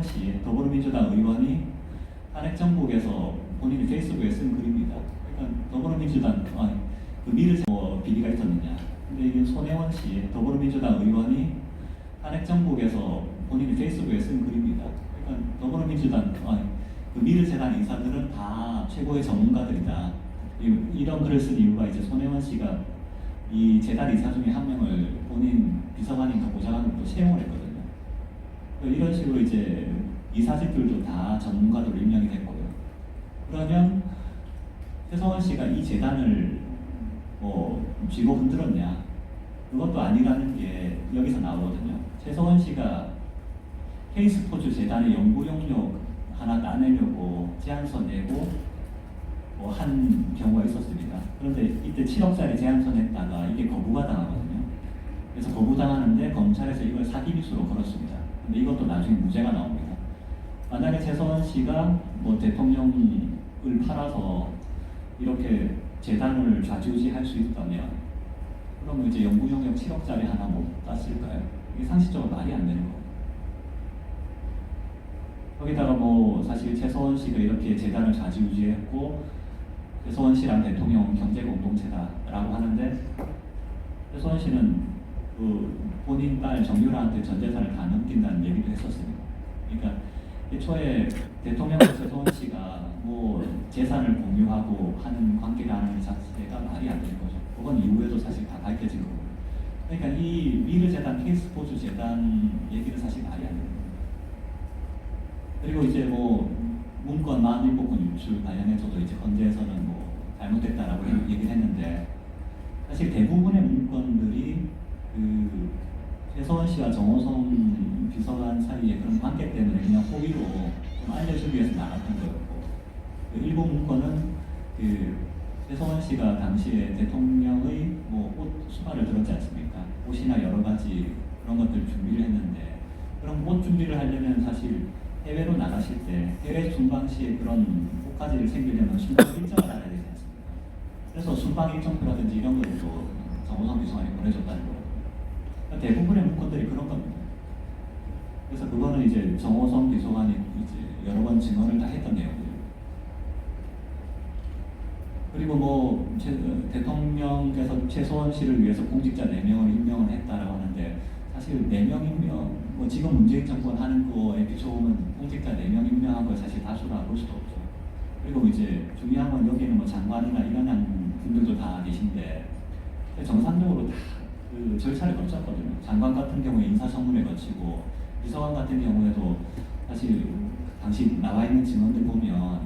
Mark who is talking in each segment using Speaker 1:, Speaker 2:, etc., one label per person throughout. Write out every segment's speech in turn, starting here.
Speaker 1: 손혜원씨 더불어민주당 의원이 탄핵 정국에서 본인이 페이스북에 쓴 글입니다. 그러니까 더불어민주당 그 미르 비리가 있었느냐. 근데 이게 손혜원씨 더불어민주당 의원이 탄핵 정국에서 본인이 페이스북에 쓴 글입니다. 그러니까 더불어민주당 그 미르 재단 인사들은 다 최고의 전문가들이다. 이런 글을 쓴 이유가 이제 손혜원 씨가 이 재단 이사 중에 한 명을 본인 비서관인가 보좌관으로 채용을 했거든요. 이런 식으로 이제 이사직들도 다 전문가들로 임명이 됐고요. 그러면 최성원 씨가 이 재단을 쥐고 흔들었냐? 그것도 아니라는 게 여기서 나오거든요. 최성원 씨가 K스포츠 재단의 연구 용역 하나 따내려고 제안서 내고 한 경우가 있었습니다. 그런데 이때 7억짜리 제안서 냈다가 이게 거부가 당하거든요. 그래서 거부당하는데 검찰에서 이걸 사기 미수로 걸었습니다. 근데 이것도 나중에 무죄가 나옵니다. 만약에 최성원 씨가 대통령을 팔아서 이렇게 재단을 좌지우지할 수 있다면 그러면 이제 연구 용역 7억짜리 하나 못 땄을까요? 이게 상식적으로 말이 안 되는 거예요. 거기다가 사실 최성원 씨가 이렇게 재단을 좌지우지했고 최성원 씨랑 대통령 경제 공동체다라고 하는데 최성원 씨는 본인 딸 정유라한테 전 재산을 다 넘긴다는 얘기도 했었습니다. 그러니까 애초에 대통령과 최성원 씨가 재산을 공유하고 하는 관계라는 자체가 말이 안 되는 거죠. 그건 이후에도 사실 다 밝혀진 거고. 그러니까 이 미르 재단, K스포츠 재단 얘기는 사실 말이 안 되는 거예요. 그리고 이제 문건 만일복권 유출 관련해서도 이제 헌재에서는 잘못됐다라고 얘기를 했는데 사실 대부분의 문건들이 최성원 씨와 정호성 비서관 사이의 그런 관계 때문에 그냥 호의로 좀 알려주기 위해서 나갔던 거였고 일부 문건은 최성원 씨가 당시에 대통령의 옷 수발을 들었지 않습니까? 옷이나 여러 가지 그런 것들 준비를 했는데 그런 옷 준비를 하려면 사실 해외로 나가실 때 해외 순방 시에 그런 옷가지를 챙기려면 순방 일정을 알아야 되지 않습니까? 그래서 순방 일정표라든지 이런 것도 정호성 비서관이 보내줬다는 거예요. 그러니까 대부분의 문건들이 그런 겁니다. 그래서 그거는 이제 정호성 비서관이 이제 여러 번 증언을 다 했던 내용이에요. 그리고 대통령께서 최소원 씨를 위해서 공직자 4명을 임명을 했다라고 하는데 사실 4명 임명, 지금 문재인 정권 하는 거에 비춰보면 공직자 4명 임명한 걸 사실 다수라 볼 수도 없죠. 그리고 이제 중요한 건 여기는 장관이나 이런 분들도 다 계신데 정상적으로 다 그 절차를 거쳤거든요. 장관 같은 경우에 인사청문회 거치고 비서관 같은 경우에도 사실 당시 나와 있는 증언들 보면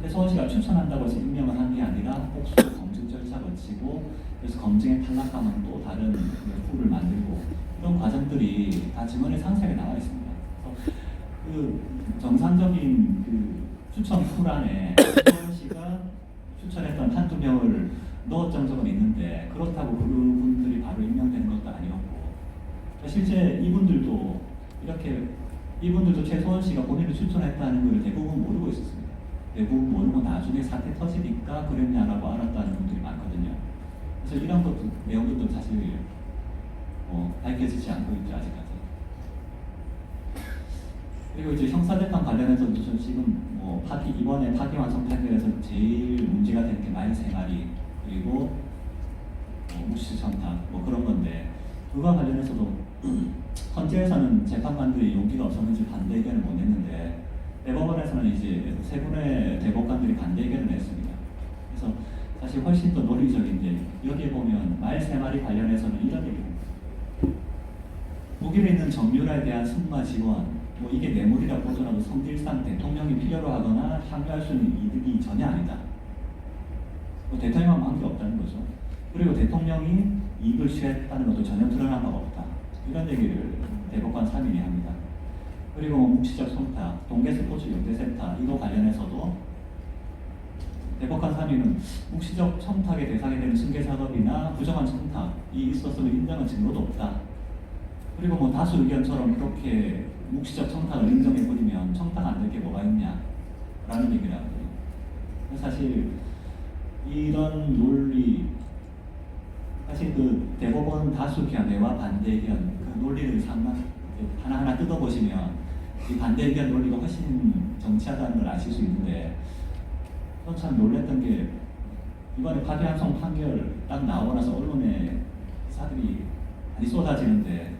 Speaker 1: 최소원 씨가 추천한다고 해서 임명을 한 게 아니라 복수 검증 절차 거치고 그래서 검증에 탈락하면 또 다른 후를 만들고 이런 과정들이 다 증언에 상세하게 나와 있습니다. 그 정상적인 추천 후란에 최소원 씨가 추천했던 한두 명을 넣었던 적은 있는데 그렇다고 그분들이 바로 임명되는 것도 아니었고 실제 이분들도 최소원 씨가 본인을 추천했다는 걸 대부분 모르고 있었습니다. 대부분 모르고 나중에 사태 터지니까 그랬냐라고 알았다는 분들이 많거든요. 그래서 이런 것도 내용들도 사실 밝혀지지 않고 있죠 아직까지. 그리고 이제 형사재판 관련해서도 지금 이번에 파기환송 판결에서 제일 문제가 되는 게 말 3마리 그리고 무시청탁 그런 건데 그거와 관련해서도 헌재에서는 재판관들이 용기가 없었는지 반대 의견을 못 냈는데 대법원에서는 이제 3분의 대법관들이 반대 의견을 냈습니다. 그래서 사실 훨씬 더 논리적인데 여기에 보면 말 3마리 관련해서는 이런 얘기입니다. 독일에 있는 정유라에 대한 승마 지원 이게 뇌물이라고 보더라도 성질상 대통령이 필요로 하거나 향유할 수 있는 이득이 전혀 아니다. 대통령과 관계없다는 거죠. 그리고 대통령이 이익을 취했다는 것도 전혀 드러난 바가 없다. 이런 얘기를 대법관 3인이 합니다. 그리고 묵시적 청탁, 동계스포츠 연대센터 이거 관련해서도 대법관 3인은 묵시적 청탁의 대상이 되는 승계작업이나 부정한 청탁이 있었음을 인정한 증거도 없다. 그리고 다수 의견처럼 그렇게 묵시적 청탁을 인정해버리면 청탁 안 될 게 뭐가 있냐 라는 얘기를 하거든요. 사실 이런 논리 사실 대법원 다수 견해와 반대 의견 그 논리를 하나하나 뜯어보시면 이 반대 의견 논리가 훨씬 정치하다는 걸 아실 수 있는데, 저 참 놀랬던 게 이번에 파기환송 판결 딱 나오고 나서 언론에 기사들이 많이 쏟아지는데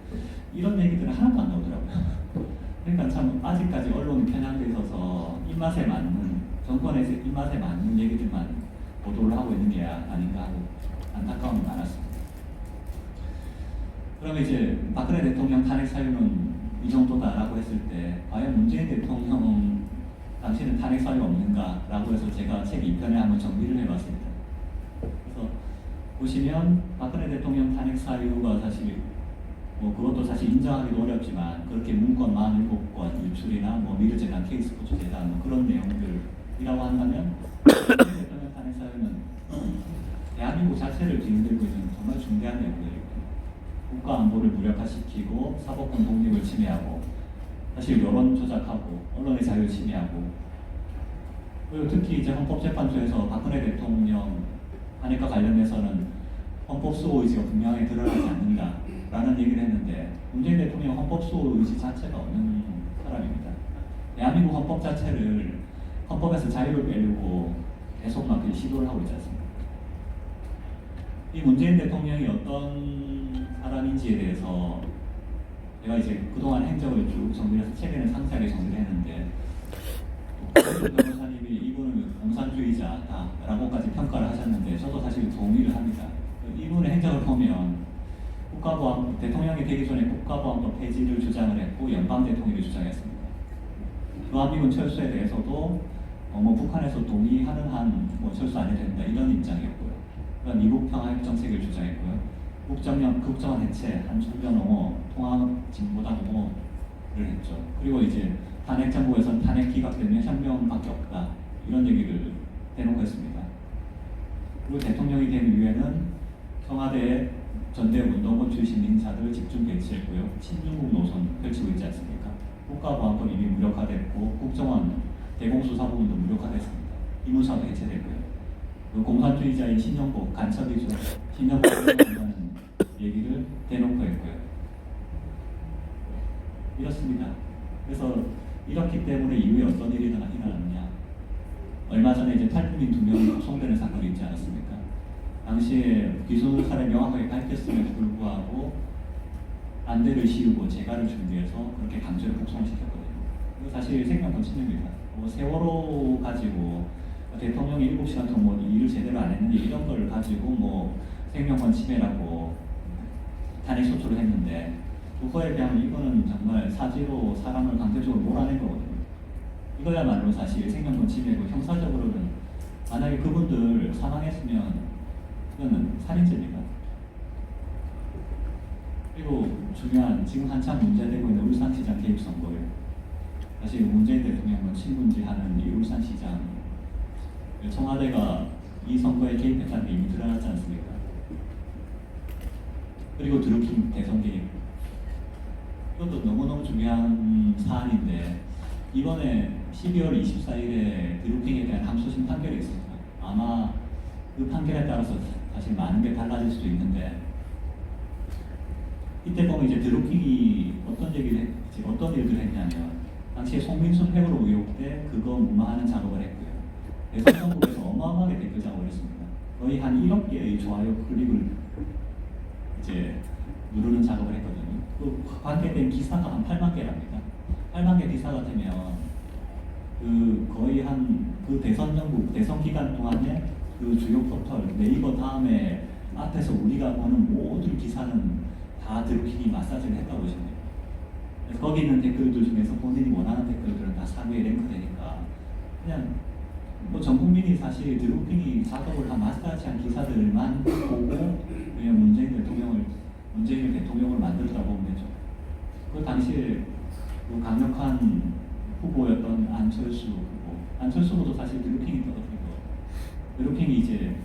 Speaker 1: 이런 얘기들은 하나도 안 나오더라고요. 그러니까 참 아직까지 언론이 편향돼 있어서 입맛에 맞는, 정권의 입맛에 맞는 얘기들만 보도를 하고 있는 게 아닌가 하고 안타까움이 많았습니다. 그러면 이제 박근혜 대통령 탄핵 사유는 이 정도다라고 했을 때 과연 문재인 대통령 당시는 탄핵 사유 없는가라고 해서 제가 책 2편에 한번 정리를 해봤습니다. 그래서 보시면 박근혜 대통령 탄핵 사유가 사실 뭐 그것도 사실 인정하기도 어렵지만 그렇게 문건 47건 유출이나 뭐 미르재단, K스포츠재단 뭐 그런 내용들이라고 한다면 박근혜 대통령 탄핵 사유는 대한민국 자체를 뒤흔들고 있는 정말 중대한 내용들이고 국가 안보를 무력화시키고 사법권 독립을 침해하고 사실 여론 조작하고 언론의 자유를 침해하고 그리고 특히 이제 헌법재판소에서 박근혜 대통령 탄핵과 관련해서는 헌법 수호 의지가 분명히 드러나지 않는다라는 얘기를 했는데 문재인 대통령 헌법 수호 의지 자체가 없는 사람입니다. 대한민국 헌법 자체를 헌법에서 자유를 빼려고 계속 막 시도를 하고 있지 않습니까? 이 문재인 대통령이 어떤 사람인지에 대해서 제가 이제 그동안 행적을 쭉 정리해서 책에는 상세하게 정리를 했는데 변호사님이 이분은 공산주의자다라고까지 평가를 하셨는데 저도 사실 동의를 합니다. 이분의 행적을 보면 국가보안 대통령이 되기 전에 국가보안법 폐지를 주장을 했고 연방 대통령이 주장했습니다. 주한미군 철수에 대해서도 뭐 북한에서 동의하는 한 뭐 철수 안 해도 된다 이런 입장이었고요. 그러니까 미국 평화협 정책을 주장했고요. 국정원 해체, 한중전 옹호, 통합 진보당 옹호를 했죠. 그리고 이제 탄핵 정부에서는 탄핵 기각되면 혁명밖에 없다 이런 얘기를 대놓고 했습니다. 그리고 대통령이 된 이후에는 청와대에 전대운동권 출신 인사들을 집중 배치했고요. 친중국 노선 펼치고 있지 않습니까? 국가보안법 이미 무력화됐고 국정원 대공수사부문도 무력화됐습니다. 이무사도 해체됐고요. 그 공산주의자인 신영복 간첩이죠. 신영복을 한다는 얘기를 대놓고 했고요. 이렇습니다. 그래서 이렇기 때문에 이후에 어떤 일이 일어났느냐. 얼마 전에 이제 탈북민 2명이 구속되는 사건이 있지 않았습니까? 당시에 기소 사례 명확하게 밝혔음에도 불구하고 안대를 씌우고 재가를 준비해서 그렇게 강제로 북송시켰거든요. 이거 사실 생명권 침해입니다. 뭐 세월호 가지고 대통령이 7시간 동안 뭐 일을 제대로 안 했는데 이런 걸 가지고 뭐 생명권 침해라고 탄핵 소추를 했는데 그거에 비하면 이거는 정말 사지로 사람을 강제적으로 몰아낸 거거든요. 이거야말로 사실 생명권 침해고 형사적으로는 만약에 그분들 사망했으면 이거는 살인죄입니다. 그리고 중요한 지금 한참 문제되고 있는 울산시장 개입 선거예요. 사실 문재인 대통령은 친문지하는 이 울산시장 청와대가 이 선거에 개입했다는 게 이미 드러났지 않습니까? 그리고 드루킹 대선 개입 이것도 너무너무 중요한 사안인데 이번에 12월 24일에 드루킹에 대한 항소심 판결이 있습니다. 아마 그 판결에 따라서 사실 많은 게 달라질 수도 있는데 이때 보면 이제 드루킹이 어떤 일들을 했냐면 당시에 송민순 회고록 의혹 때 그거 무마하는 작업을 했고요. 대선 정국에서 어마어마하게 댓글 작업을 했습니다. 거의 한 1억 개의 좋아요 클릭을 이제 누르는 작업을 했거든요. 그 관계된 기사가 한 8만 개랍니다. 8만 개 기사 같으면 그 거의 한 그 대선 정국 대선 기간 동안에 그 주요 포털 네이버 다음에 앞에서 우리가 보는 모든 기사는 다 드루킹이 마사지를 했다고 보시면 돼요. 그래서 거기 있는 댓글들 중에서 본인이 원하는 댓글들은 다 상위에 랭크되니까 그냥 뭐 전 국민이 사실 드루킹이 작업을 한 마사지한 기사들만 보고 그냥 문재인을 대통령을 만들더라 보면 되죠. 그 당시에 그 강력한 후보였던 안철수 후보도 사실 드루킹이 떨어뜨린 거예요. 드루킹이 이제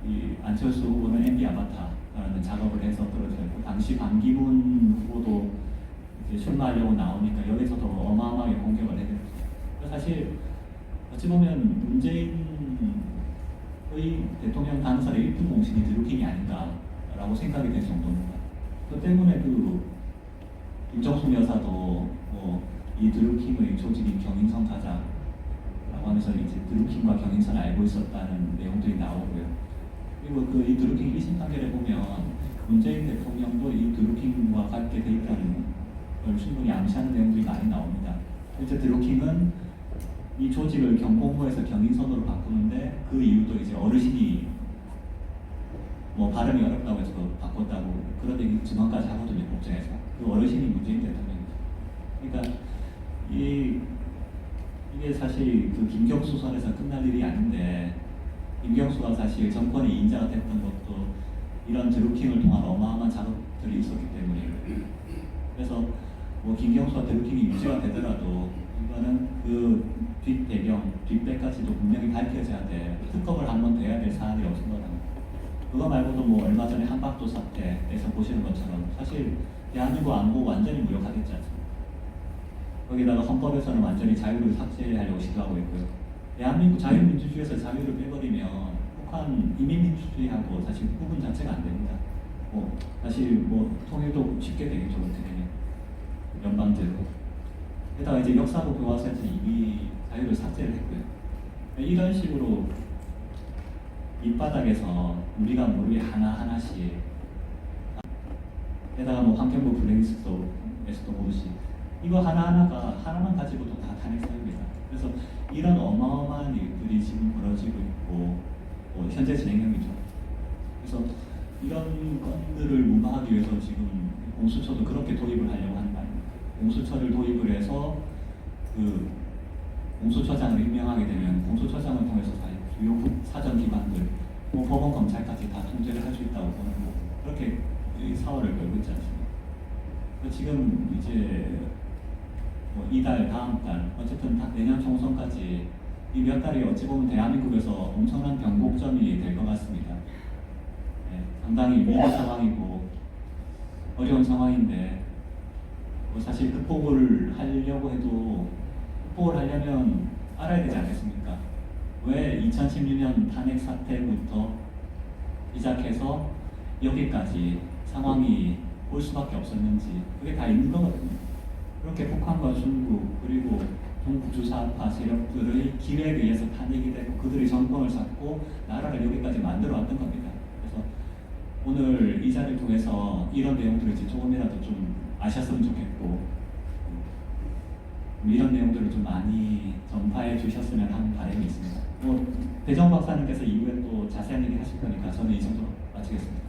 Speaker 1: 이 안철수 후보는 MB 아바타라는 작업을 해서 떨어졌고 당시 반기문 후보도 이제 출마하려고 나오니까 여기서도 어마어마하게 공격을 해야 됩니다. 사실 어찌 보면 문재인의 대통령 당선의 1등 공신이 드루킹이 아닌가라고 생각이 될 정도입니다. 그 때문에 그 김정숙 여사도 뭐 이 드루킹의 조직인 경인선 가자라고 하면서 이제 드루킹과 경인선을 알고 있었다는 내용들이 나오고요. 그리고 그 이 드루킹 1심 판결에 보면 문재인 대통령도 이 드루킹과 관계 돼 있다는 걸 충분히 암시하는 내용들이 많이 나옵니다. 실제 드루킹은 이 조직을 경공모에서 경인선으로 바꾸는데 그 이유도 이제 어르신이 뭐 발음이 어렵다고 해서 바꿨다고 그런 얘기 증언까지 하거든요, 법정에서. 그 어르신이 문재인 대통령입니다. 그러니까 이게 사실 그 김경수 선에서 끝날 일이 아닌데, 김경수가 사실 정권의 인자가 됐던 것도 이런 드루킹을 통한 어마어마한 작업들이 있었기 때문이에요. 그래서 뭐 김경수와 드루킹이 유지가 되더라도 이거는 그 뒷배경, 뒷배까지도 분명히 밝혀져야 돼. 특검을 한번 더 해야 될 사안이 없은 거랍니다. 그거 말고도 뭐 얼마 전에 한박도 사태에서 보시는 것처럼 사실 대한민국 안보 완전히 무력화됐지 않습니까? 거기다가 헌법에서는 완전히 자유를 삭제하려고 시도하고 있고요. 대한민국 자유민주주의에서 자유를 빼버리면 북한 이민민주주의하고 사실 구분 자체가 안 됩니다. 뭐 사실 뭐 통일도 쉽게 되겠죠, 어떻게 되면 연방제로. 게다가 이제 역사부 교과서에서 이미 자유를 삭제를 했고요. 이런 식으로 밑바닥에서 우리가 모르게 하나하나씩, 게다가 뭐 환경부 블랙리스트에서도 보듯이 이거 하나만 가지고도 다 탄핵 사유입니다. 그래서 이런 어마어마한 일들이 지금 벌어지고 있고 현재 진행형이죠. 그래서 이런 건들을 무마하기 위해서 지금 공수처도 그렇게 도입을 하려고 하는 거 아닙니까? 공수처를 도입을 해서 그 공수처장을 임명하게 되면 공수처장을 통해서 주요 사정 기관들, 뭐 법원, 검찰까지 다 통제를 할 수 있다고 보는 거고, 그렇게 이 사활을 걸고 있지 않습니까? 지금 이제 뭐 이달, 다음 달, 어쨌든 내년 총선까지 이 몇 달이 어찌 보면 대한민국에서 엄청난 변곡점이 될 것 같습니다. 네, 상당히 위기 상황이고 어려운 상황인데 뭐 사실 극복을 하려고 해도 극복을 하려면 알아야 되지 않겠습니까? 왜 2016년 탄핵 사태부터 시작해서 여기까지 상황이 올 수밖에 없었는지 그게 다 있는 거거든요. 그렇게 북한과 중국 그리고 동북주사파 세력들의 기회에 의해서 탄핵이 되고 그들이 정권을 잡고 나라를 여기까지 만들어 왔던 겁니다. 그래서 오늘 이 자리를 통해서 이런 내용들을 이제 조금이라도 좀 아셨으면 좋겠고 이런 내용들을 좀 많이 전파해 주셨으면 하는 바람이 있습니다. 뭐 배정 박사님께서 이후에 또 자세한 얘기 하실 거니까 저는 이 정도로 마치겠습니다.